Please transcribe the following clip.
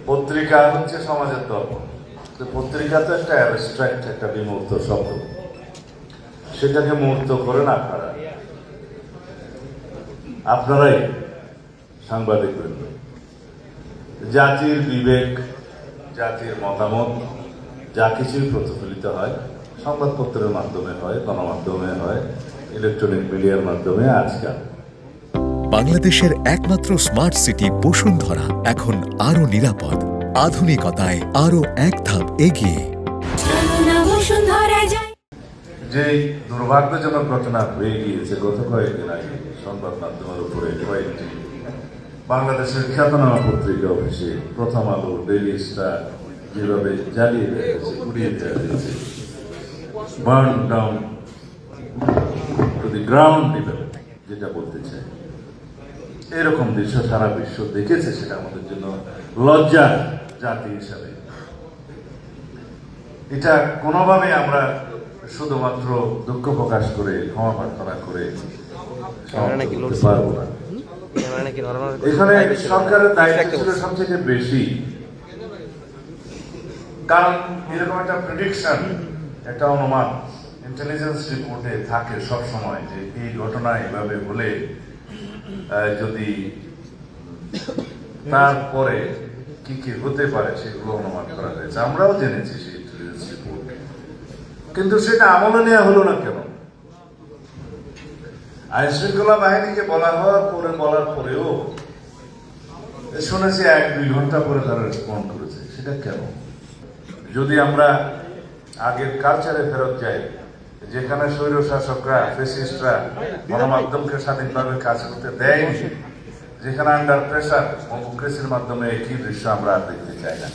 পত্রিকা হচ্ছে সমাজের দর্পণ। পত্রিকা তো একটা অ্যাবস্ট্রাক্ট, একটা বিমূর্ত শব্দ, সেটাকে মূর্ত করেন আপনারাই সাংবাদিক বৃন্দ। জাতির বিবেক, জাতির মতামত যা কিছুই প্রতিফলিত হয় সংবাদপত্রের মাধ্যমে হয়, গণমাধ্যমে হয়, ইলেকট্রনিক মিডিয়ার মাধ্যমে। আজকাল বাংলাদেশের একমাত্র স্মার্ট সিটি বসুন্ধরা এখন আরো নিরাপদ, আধুনিকতায় আরো এক ধাপ এগিয়ে। যে দুর্ভাগ্যজনক ঘটনা হয়ে গিয়েছে গত কয়েকদিন আগে সংবাদ মাধ্যমের উপরে কয়েকটি বাংলাদেশের খ্যাতনামা পত্রিকা অফিসে প্রথম আলো, ডেইলি স্টার যেভাবে জ্বালিয়ে দেওয়া হয়েছে, উড়িয়ে দেওয়া হয়েছে, burn down to the ground level যেটা বলতে চাই, এরকম দৃশ্য সারা বিশ্ব দেখেছে। সেটা আমাদের জন্য লজ্জার জাতি হিসাবে। এটা কোনোভাবে আমরা শুধুমাত্র দুঃখ প্রকাশ করে, ক্ষমা প্রার্থনা করে পারবো না। এখানে সরকারের দায়িত্ব ছিল সবচেয়ে বেশি, কারণ এরকম একটা প্রেডিকশন, একটা অনুমান ইন্টেলিজেন্স রিপোর্টে থাকে সব সময় যে এই ঘটনা এভাবে হলে যদি তারপরে কি কি হতে পারে সেগুলো অনুমান করা হয়েছে। আমরাও জেনেছি সেই ইন্টেলিজেন্স রিপোর্ট, কিন্তু সেটা আমলে নেওয়া হলো না কেন? আইন শৃঙ্খলা বাহিনীকে বলার পরেও শুনেছি 1-2 ঘন্টা পরে তারা রেসপন্ড করেছে। সেটা কেন? যদি আমরা আগের কালচারে ফেরত যাই, যেখানে স্বৈর শাসকরা, ফ্যাসিস্টরা গণমাধ্যমকে স্বাধীনভাবে কাজ করতে দেয়নি, যেখানে আন্ডার প্রেসার ডেমোক্রেসির মাধ্যমে একই দৃশ্য আমরা আর দেখতে চাই না।